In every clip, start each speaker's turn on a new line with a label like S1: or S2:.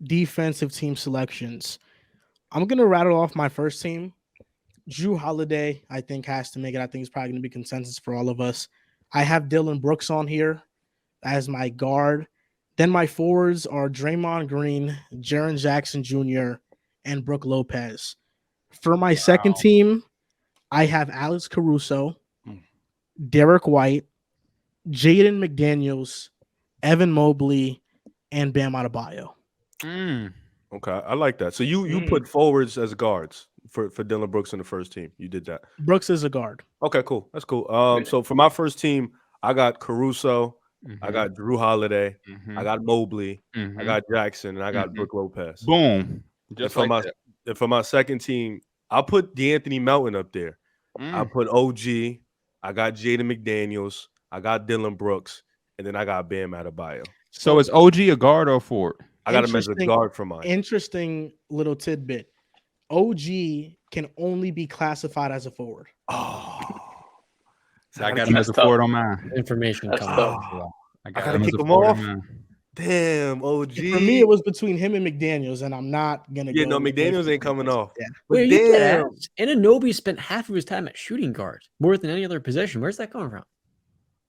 S1: defensive team selections. I'm gonna rattle off my first team. Drew Holiday, I think, has to make it. I think it's probably gonna be consensus for all of us. I have Dylan Brooks on here as my guard. Then my forwards are Draymond Green, Jaren Jackson Jr., and Brooke Lopez. For my second
S2: Wow.
S1: team, I have Alex Caruso,
S3: Mm.
S1: Derek White, Jaden McDaniels, Evan Mobley, and Bam Adebayo.
S2: Mm.
S3: Okay, I like that. So you put forwards as guards for Dylan Brooks in the first team. You did that.
S1: Brooks is a guard.
S3: Okay, cool. That's cool. So for my first team, I got Caruso, I got Drew Holiday, I got Mobley, I got Jackson, and I got Brooke Lopez.
S2: Boom.
S3: And
S2: Just
S3: for
S2: like
S3: my
S2: that.
S3: and for my second team, I'll put DeAnthony Melton up there. I put OG, I got Jaden McDaniels, I got Dylan Brooks, and then I got Bam Adebayo.
S2: So is OG a guard or forward?
S3: I got him as a guard for mine.
S1: Interesting little tidbit. OG can only be classified as a forward.
S3: Oh,
S2: So I got him as a forward on mine.
S4: Information
S5: That's
S4: coming
S5: tough.
S4: out.
S2: I
S3: gotta
S2: got him as
S3: kick
S2: a
S3: him
S2: forward
S3: off?
S2: on mine.
S3: damn, OG.
S1: For me, it was between him and McDaniels, and I'm not gonna.
S3: Yeah,
S1: go
S3: no,
S1: with
S3: McDaniels
S1: both
S3: ain't
S1: of them.
S3: coming off.
S1: Yeah.
S3: But
S4: Wait, you
S3: damn,
S4: Anunoby spent half of his time at shooting guard, more than any other position. Where's that coming from?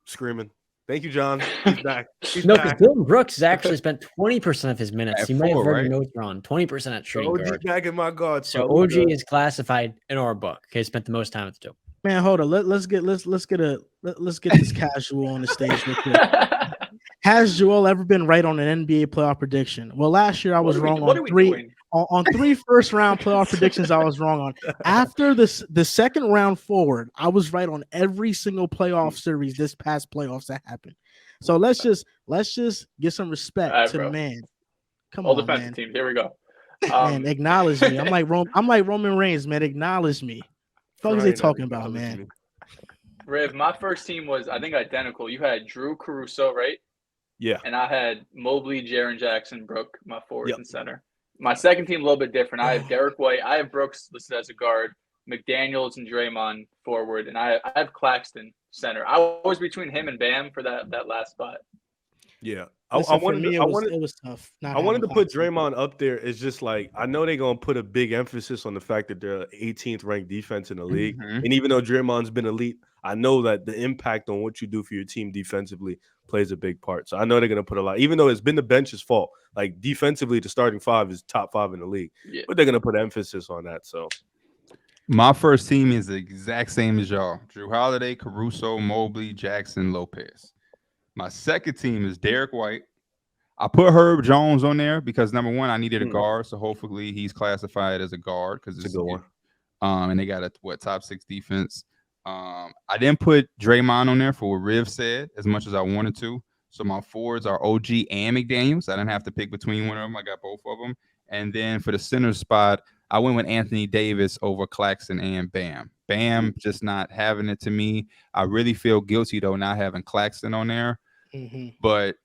S3: screaming. Thank you, John. He's back. He's
S4: No, because
S3: back.
S4: Dylan Brooks has actually spent 20% of his minutes.
S2: At
S4: You might have
S2: four,
S4: read
S2: right?
S4: your notes wrong. 20% at shooting
S3: OG
S4: guard.
S3: back in my guard.
S4: So
S3: spot.
S4: OG is classified in our book. Okay, spent the most time at the two.
S1: Man, hold on. Let's get this casual on the stage real quick. Has Joel ever been right on an NBA playoff prediction? Well, last year I was wrong
S5: What
S1: on
S5: are we
S1: three.
S5: doing?
S1: On three first round playoff predictions, I was wrong on. After the second round forward, I was right on every single playoff series this past playoffs that happened. So let's just get some respect
S5: All right,
S1: to the
S5: bro.
S1: man. Come
S5: All
S1: on,
S5: defensive
S1: man.
S5: teams. Here we go.
S1: Man, acknowledge me. I'm like Roman Reigns, man. Acknowledge me. What the fuck is they talking about, man?
S5: Riv, my first team was, I think, identical. You had Drew Caruso, right?
S3: Yeah.
S5: And I had Mobley, Jaren Jackson, Brooke, my forwards
S3: Yep.
S5: and center. My second team a little bit different. I have Derek White. I have Brooks listed as a guard, McDaniels and Draymond forward, and I have Claxton center. I was between him and Bam for that last spot.
S3: Yeah.
S1: Listen, for me, it was tough.
S3: I wanted to put Draymond up there. It's just like I know they're gonna put a big emphasis on the fact that they're 18th ranked defense in the league. And even though Draymond's been elite, I know that the impact on what you do for your team defensively plays a big part. So I know they're gonna put a lot, even though it's been the bench's fault. Like defensively, the starting five is top 5 in the league.
S5: Yeah.
S3: But they're gonna put emphasis on that. So
S2: My first team is the exact same as y'all. Drew Holiday, Caruso, Mobley, Jackson, Lopez. My second team is Derek White. I put Herb Jones on there because number one, I needed a guard, so hopefully he's classified as a guard because
S3: it's a good one.
S2: And they got a top 6 defense. I didn't put Draymond on there for what Riv said as much as I wanted to. So my forwards are OG and McDaniels. I didn't have to pick between one of them. I got both of them. And then for the center spot, I went with Anthony Davis over Claxton and Bam. Bam just not having it to me. I really feel guilty though not having Claxton on there. But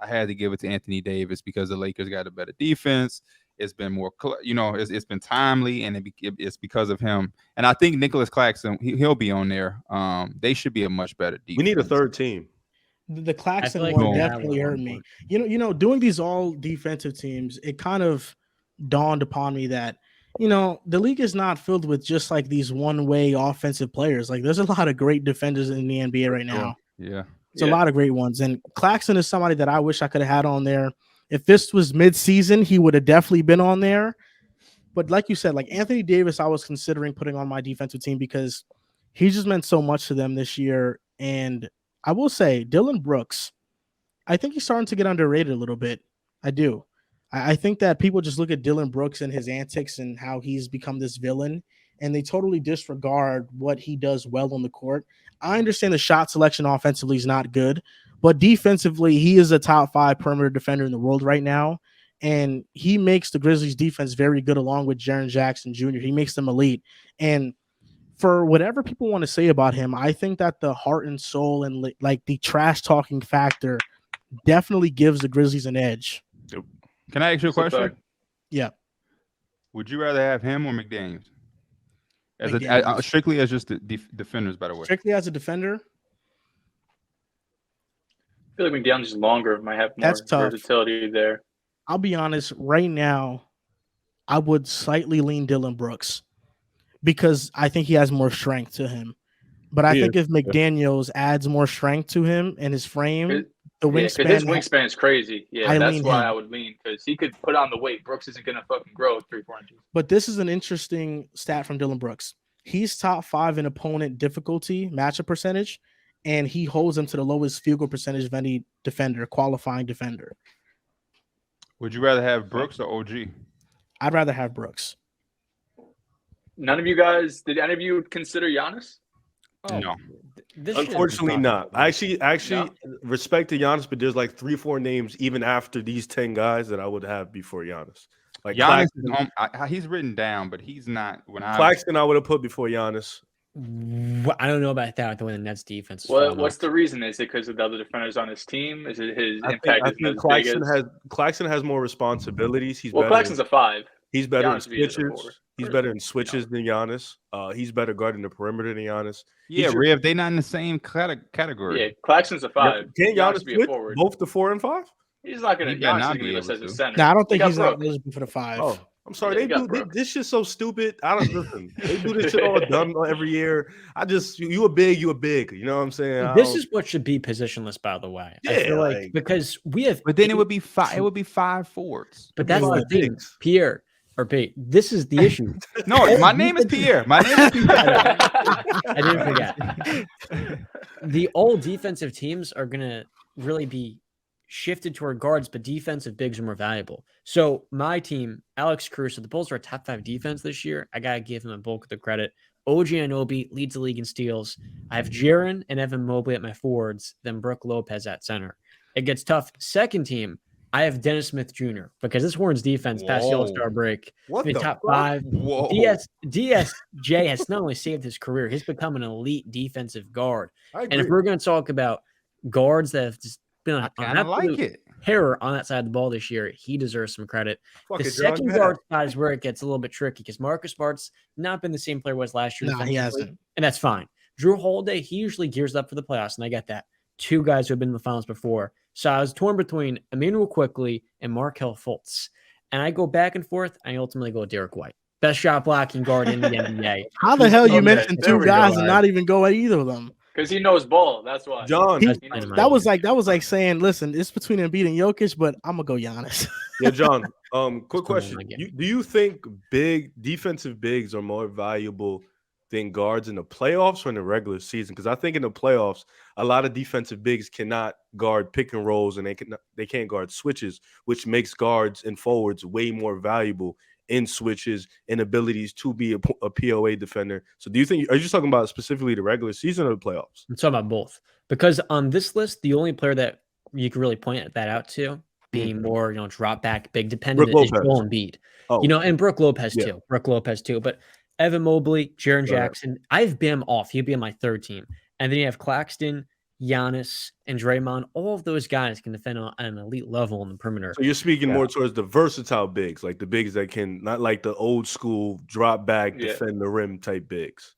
S2: I had to give it to Anthony Davis because the Lakers got a better defense. It's been more, it's been timely, and it's because of him. And I think Nicholas Claxton, he'll be on there. They should be a much better defense.
S3: We need a third team.
S1: The Claxton
S4: like
S1: one
S4: we have
S1: definitely
S4: one
S1: hurt
S4: more.
S1: me. Doing these all defensive teams, it kind of dawned upon me that the league is not filled with just like these one-way offensive players. Like there's a lot of great defenders in the NBA right now.
S2: Yeah.
S1: It's a lot of great ones. And Claxton is somebody that I wish I could have had on there. If this was mid-season, he would have definitely been on there. But like you said, like Anthony Davis, I was considering putting on my defensive team because he just meant so much to them this year. And I will say, Dylan Brooks, I think he's starting to get underrated a little bit. I do. I think that people just look at Dylan Brooks and his antics and how he's become this villain, and they totally disregard what he does well on the court. I understand the shot selection offensively is not good, but defensively, he is a top 5 perimeter defender in the world right now, and he makes the Grizzlies defense very good along with Jaren Jackson Jr. He makes them elite. And for whatever people want to say about him, I think that the heart and soul and like the trash talking factor definitely gives the Grizzlies an edge.
S2: Can I ask you a question?
S1: Yeah.
S2: Would you rather have him or McDaniels?
S1: McDaniels.
S2: Strictly as just the defenders, by the way.
S1: Strictly as a defender,
S5: I feel like McDaniels is longer, might have more
S1: That's tough.
S5: versatility there.
S1: I'll be honest. Right now, I would slightly lean Dylan Brooks because I think he has more strength to him. But I
S3: Yeah.
S1: think if McDaniels adds more strength to him and his frame, the
S5: Yeah, because his
S1: wingspan,
S5: wingspan is crazy. Yeah,
S1: I
S5: that's
S1: lean
S5: why
S1: him.
S5: I would lean because he could put on the weight. Brooks isn't gonna fucking grow 3-4 inches.
S1: But this is an interesting stat from Dylan Brooks. He's top 5 in opponent difficulty matchup percentage, and he holds them to the lowest field goal percentage of any defender, qualifying defender.
S2: Would you rather have Brooks or OG?
S1: I'd rather have Brooks.
S5: None of you guys did any of you consider Giannis?
S2: No.
S4: This shouldn't be
S3: Unfortunately, not.
S4: possible.
S3: Actually, respect to Giannis, but there's like 3-4 names even after these 10 guys that I would have before Giannis. Like
S2: Giannis
S3: Claxton,
S2: is he's written down, but he's not. When I
S3: Claxton I would have put before Giannis.
S4: I don't know about that with the way the Nets defense is.
S5: What's the reason? Is it because of the other defenders on his team? Is it his impact
S3: I
S5: isn't
S3: think
S5: as big as?
S3: Claxton has more responsibilities. He's
S5: Well,
S3: better.
S5: Claxton's a 5.
S3: He's better
S5: Giannis
S3: in
S5: would be a
S3: switches.
S5: 4.
S3: He's better in switches than Giannis. He's better guarding the perimeter than Giannis.
S2: yeah, Riv, they not in the same category.
S5: Yeah, Claxton's a 5.
S3: Can Giannis
S5: be a
S3: switch
S5: forward.
S3: both the 4 and 5?
S5: He's not gonna.
S2: He better
S5: Giannis
S2: not
S5: is gonna
S2: be
S5: be listed as
S2: able
S5: a
S2: to.
S5: center.
S1: No, I don't think
S5: He
S1: he's
S5: got
S1: not
S5: Brooke.
S1: eligible for the 5.
S3: Oh, I'm sorry.
S5: Yeah,
S3: They
S5: you got
S3: do
S5: Brooke.
S3: this shit so stupid. I don't listen. They do this shit all dumb every year. You a big. You know what I'm saying?
S4: This is what should be positionless, by the way. I
S3: Yeah,
S4: feel
S3: like-
S4: because we have,
S2: But then it would be 5. It would be 5 forwards.
S4: but that's the
S3: five
S4: thing,
S3: bigs.
S4: Pierre or Pete. This is the issue.
S2: No, my name is Pierre. My name is Pierre.
S4: I didn't forget. The old defensive teams are gonna really be shifted toward guards, but defensive bigs are more valuable. So my team, Alex Caruso, the Bulls are a top 5 defense this year. I gotta give him a bulk of the credit. OG Anunoby leads the league in steals. I have Jaren and Evan Mobley at my forwards, then Brooke Lopez at center. It gets tough. Second team, I have Dennis Smith Jr. because this Hornets defense past the
S2: Whoa.
S4: All-Star break,
S3: What
S4: in
S3: the
S4: top
S3: fuck?
S4: 5.
S2: Whoa.
S4: DSJ has not only saved his career, he's become an elite defensive guard.
S3: I
S4: And if
S3: agree.
S4: we're going to talk about guards that have just been
S2: I
S4: on
S2: kind of like it.
S4: terror on that side of the ball this year, he deserves some credit.
S3: Fuck
S4: The
S3: it, John,
S4: second
S3: go ahead.
S4: guard spot is where it gets a little bit tricky because Marcus Smart's not been the same player he was last year.
S1: No, he
S4: defensively,
S1: hasn't.
S4: and that's fine. Drew Holiday, he usually gears up for the playoffs, and I get that. 2 guys who have been in the finals before. So I was torn between Emmanuel Quickley and Markelle Fultz. And I go back and forth, and I ultimately go Derek White. Best shot blocking guard in the NBA.
S1: How the hell you
S3: Okay,
S1: mentioned
S3: there
S1: 2
S3: we
S1: guys
S3: go.
S1: and not even go at either of them?
S5: Because he knows ball. That's why.
S3: John,
S1: He-
S5: He knows
S4: That
S5: ball.
S1: That was like saying, listen, it's between Embiid and Jokic, but I'm gonna go Giannis.
S3: yeah, John. Quick
S4: Still
S3: question:
S4: not
S3: Do you think big defensive bigs are more valuable than guards in the playoffs or in the regular season? Because I think in the playoffs, a lot of defensive bigs cannot guard pick and rolls, and they can't guard switches, which makes guards and forwards way more valuable in switches and abilities to be a POA defender. So, are you just talking about specifically the regular season or the playoffs?
S4: I'm talking about both. Because on this list, the only player that you could really point that out to being more, drop back, big dependent
S3: Brooke
S4: is
S3: Lopez.
S4: Joel Embiid.
S3: Oh,
S4: And Brooke Lopez
S3: Yeah.
S4: too. Brooke Lopez too. But Evan Mobley, Jaren
S3: Right.
S4: Jackson, I've Bam off. He'd be on my 3rd team. And then you have Claxton, Giannis, and Draymond. All of those guys can defend on an elite level on the perimeter.
S3: So you're speaking more towards the versatile bigs, like the bigs that can not like the old school drop back,
S5: Yeah.
S3: defend the rim type bigs.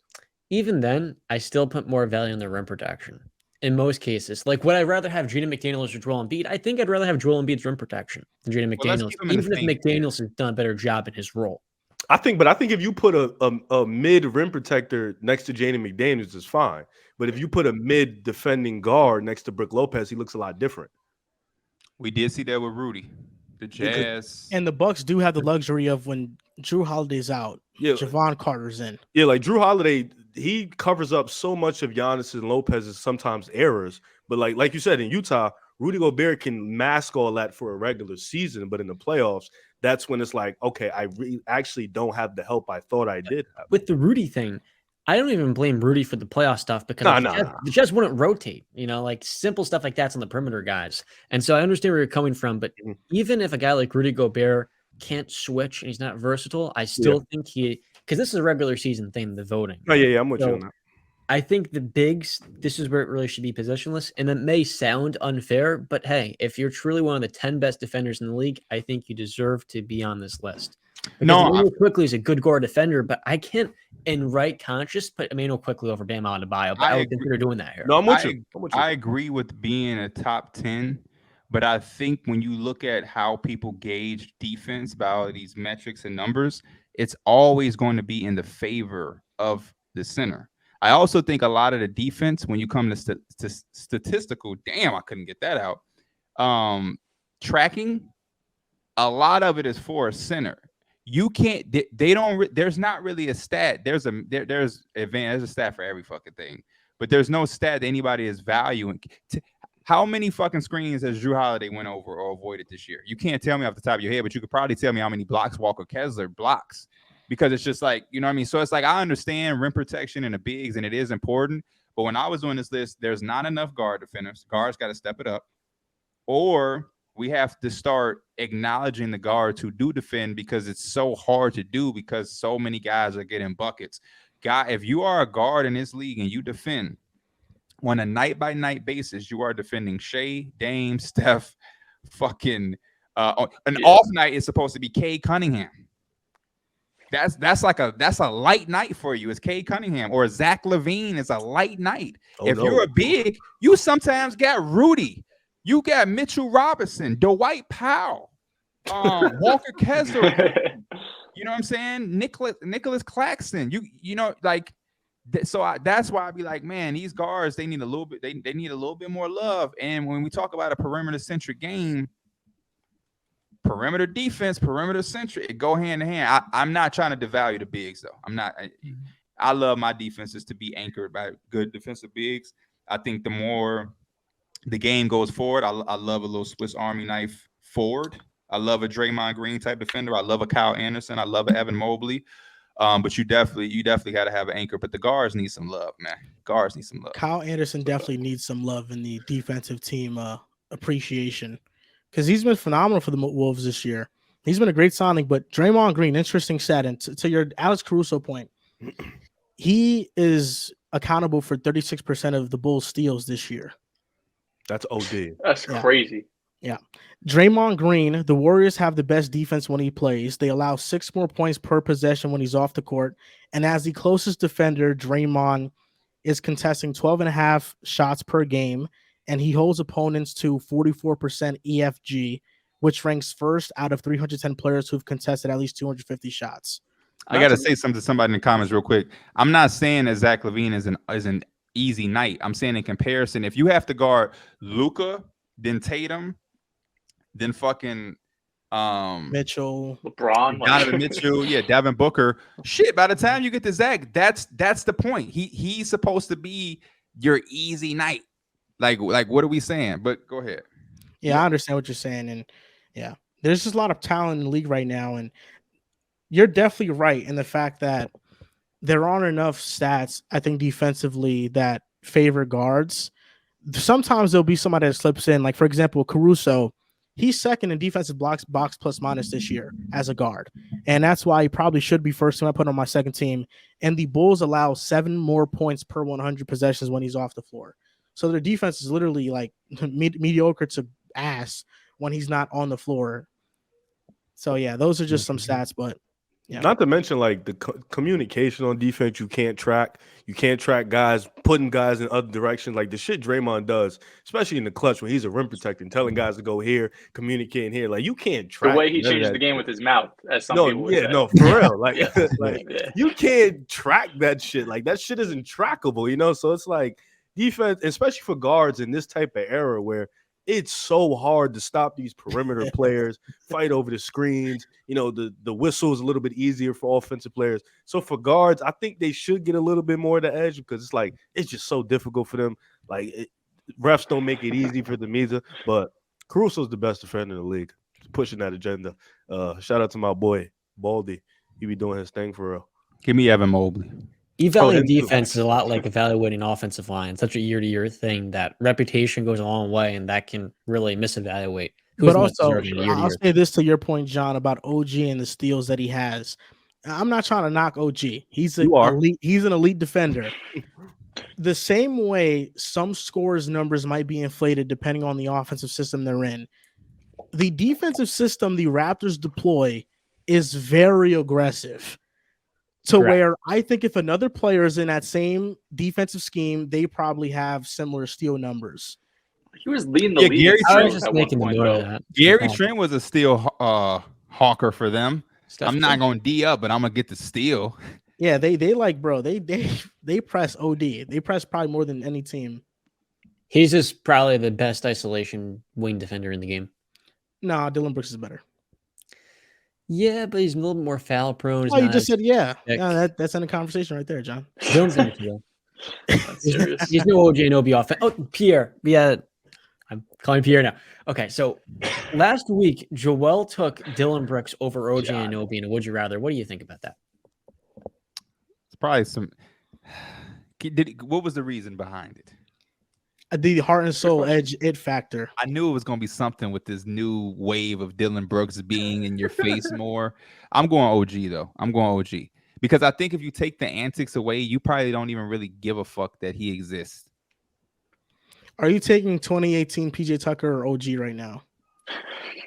S4: Even then, I still put more value on the rim protection. In most cases, like would I rather have Jaden McDaniels or Joel Embiid? I think I'd rather have Joel Embiid's rim protection than Jaden
S2: Well, let's
S4: McDaniels,
S2: keep him in the
S4: even if
S2: same
S4: McDaniels has done a better job in his role.
S3: I think if you put a mid rim protector next to Jaden McDaniels, is fine. But if you put a mid defending guard next to Brooke Lopez, he looks a lot different.
S2: We did see that with Rudy. The Jazz.
S1: And the Bucks do have the luxury of when Drew Holiday's out,
S3: Yeah,
S1: Javon Carter's in.
S3: yeah. Like Drew Holiday, he covers up so much of Giannis and Lopez's sometimes errors. But like you said in Utah, Rudy Gobert can mask all that for a regular season, but in the playoffs, that's when it's like, okay, I actually don't have the help I thought I did have.
S4: With the Rudy thing, I don't even blame Rudy for the playoff stuff because the Jazz wouldn't rotate, like simple stuff like that's on the perimeter guys. And so I understand where you're coming from, but even if a guy like Rudy Gobert can't switch and he's not versatile, I still think because this is a regular season thing, the voting.
S3: Oh, yeah, I'm with you on that.
S4: I think the bigs, this is where it really should be positionless. And it may sound unfair, but hey, if you're truly one of the 10 best defenders in the league, I think you deserve to be on this list. Emmanuel Quickley is a good guard defender, but I can't, in right conscience, put Emmanuel Quickley over Bam Adebayo. But I would consider doing that here.
S3: No, I'm with you.
S2: I agree with being a top 10, But I think when you look at how people gauge defense by all of these metrics and numbers, it's always going to be in the favor of the center. I also think a lot of the defense, when you come to statistical, damn, I couldn't get that out. Tracking, a lot of it is for a center. You can't. They don't. There's not really a stat. There's a stat for every fucking thing, but there's no stat that anybody is valuing. How many fucking screens has Drew Holiday went over or avoided this year? You can't tell me off the top of your head, but you could probably tell me how many blocks Walker Kessler blocks, because it's just like, you know what I mean? So it's like, I understand rim protection and the bigs, and it is important. But when I was doing this list, there's not enough guard defenders. Guards got to step it up. Or we have to start acknowledging the guards who do defend, because it's so hard to do because so many guys are getting buckets. If you are a guard in this league and you defend, on a night-by-night basis, you are defending Shea, Dame, Steph, fucking off night is supposed to be Cade Cunningham. That's a light night for you. It's Cade Cunningham, or Zach LaVine is a light night. You're a big, you sometimes got Rudy, you got Mitchell Robinson, Dwight Powell, Walker Kessler. You know what I'm saying? Nicholas Claxton. You know, like. So that's why I'd be like, man, these guards, they need a little bit. They need a little bit more love. And when we talk about a perimeter-centric game, perimeter defense, perimeter-centric, it go hand in hand. I'm not trying to devalue the bigs, though. I'm not. I love my defenses to be anchored by good defensive bigs. I think the more the game goes forward, I love a little Swiss Army knife forward. I love a Draymond Green type defender. I love a Kyle Anderson. I love a Evan Mobley. But you definitely got to have an anchor. But the guards need some love, man. Guards need some love.
S1: Kyle Anderson definitely needs some love in the defensive team appreciation, because he's been phenomenal for the Wolves this year. He's been a great signing. But Draymond Green, interesting stat. And to your Alex Caruso point, he is accountable for 36% of the Bulls' steals this year.
S3: That's OD.
S5: That's crazy.
S1: Yeah. Draymond Green, the Warriors have the best defense when he plays. They allow 6 more points per possession when he's off the court. And as the closest defender, Draymond is contesting 12.5 shots per game, and he holds opponents to 44% EFG, which ranks first out of 310 players who've contested at least 250 shots.
S2: I got to say something to somebody in the comments real quick. I'm not saying that Zach LaVine is an easy night. I'm saying in comparison, if you have to guard Luka, then Tatum, then fucking
S1: Mitchell,
S5: LeBron,
S2: Donovan Mitchell, Devin Booker. Shit, by the time you get to Zach, that's the point. He's supposed to be your easy night. Like what are we saying? But go ahead.
S1: Yeah, I understand what you're saying, and yeah, there's just a lot of talent in the league right now, and you're definitely right in the fact that there aren't enough stats, I think, defensively that favor guards. Sometimes there'll be somebody that slips in, like for example, Caruso. He's second in defensive blocks, box plus minus this year as a guard. And that's why he probably should be first when I put on my second team. And the Bulls allow 7 more points per 100 possessions when he's off the floor. So their defense is literally like mediocre to ass when he's not on the floor. So, yeah, those are just some stats, but yeah.
S3: Not to mention like the communication on defense, you can't track. You can't track guys putting guys in other directions. Like the shit Draymond does, especially in the clutch when he's a rim protector and telling guys to go here, communicating here. Like you can't track
S5: the way he changes the game with his mouth, as some people would say.
S3: No, for real. Like, you can't track that shit. Like that shit isn't trackable, you know. So it's like defense, especially for guards in this type of era where it's so hard to stop these perimeter players, fight over the screens. You know, the whistle is a little bit easier for offensive players. So for guards, I think they should get a little bit more of the edge because it's like it's just so difficult for them. Like refs don't make it easy for them either. But Caruso's the best defender in the league, pushing that agenda. Shout out to my boy Baldy. He be doing his thing for real.
S2: Give me Evan Mobley.
S4: Evaluating defense is a lot like evaluating offensive line. It's such a year-to-year thing that reputation goes a long way, and that can really misevaluate.
S1: But also, I'll say this to your point, John, about OG and the steals that he has. I'm not trying to knock OG. He's an elite defender. The same way some scores numbers might be inflated depending on the offensive system they're in. The defensive system the Raptors deploy is very aggressive. To where I think if another player is in that same defensive scheme, they probably have similar steal numbers.
S5: He was leading the
S2: Yeah,
S5: league.
S2: Gary
S5: in
S4: I
S2: Trent
S4: was
S5: steals
S4: just
S5: at one
S4: making the
S5: point,
S4: note
S5: though.
S4: of that.
S2: Gary Trent was a steal hawker for them.
S4: Steph
S2: I'm not
S4: Curry.
S2: going to D up, but I'm going to get the steal.
S1: Yeah, they like, bro, they press OD. They press probably more than any team.
S4: He's just probably the best isolation wing defender in the game.
S1: Nah, Dylan Brooks is better.
S4: Yeah, but he's a little bit more foul prone. He's
S1: Oh, you
S4: not
S1: just
S4: as
S1: said yeah.
S4: thick.
S1: Yeah, that's in the conversation right there, John.
S4: Dylan's in it too, though.
S5: That's serious.
S4: He's no OJ and OB offense. Oh, Pierre. Yeah, I'm calling Pierre now. Okay, so last week, Joel took Dylan Brooks over OJ and OB in a Would You Rather. What do you think about that?
S2: It's probably some. What was the reason behind it?
S1: The heart and soul edge it factor.
S2: I knew it was going to be something with this new wave of Dylan Brooks being in your face more. I'm going OG, though. I'm going OG. Because I think if you take the antics away, you probably don't even really give a fuck that he exists.
S1: Are you taking 2018 PJ Tucker or OG right now?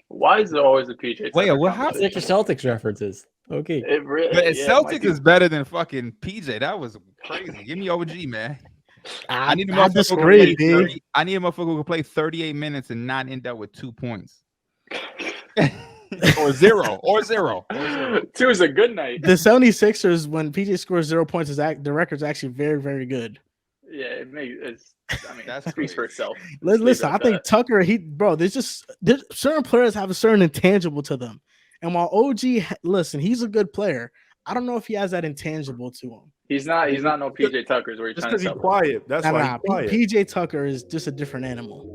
S5: Why is there always a PJ?
S2: Wait,
S5: Tucker
S2: what happened?
S4: It's like your Celtics references. Okay.
S5: It really,
S2: But
S5: yeah,
S2: Celtics
S5: Mikey.
S2: is better than fucking PJ. That was crazy. Give me OG, man. I need a
S1: I
S2: motherfucker
S1: disagree,
S2: who can play
S1: dude.
S2: 30 I need a motherfucker who can play 38 minutes and not end up with 2 points. or zero.
S5: Two is a good night.
S1: The 76ers, when PJ scores 0 points, the record's actually very, very good.
S5: Yeah, it makes. I mean,
S2: That's
S5: that speaks for
S2: crazy.
S5: itself.
S1: Listen, I
S5: about
S1: think
S5: that.
S1: Tucker, there's certain players have a certain intangible to them. And while OG, listen, he's a good player. I don't know if he has that intangible to him.
S5: He's not no PJ Tucker's where you're
S3: Just
S5: trying
S3: because
S5: to
S3: he's
S5: tell.
S3: quiet. That's why
S1: Nah,
S3: he's quiet.
S1: PJ Tucker is just a different animal.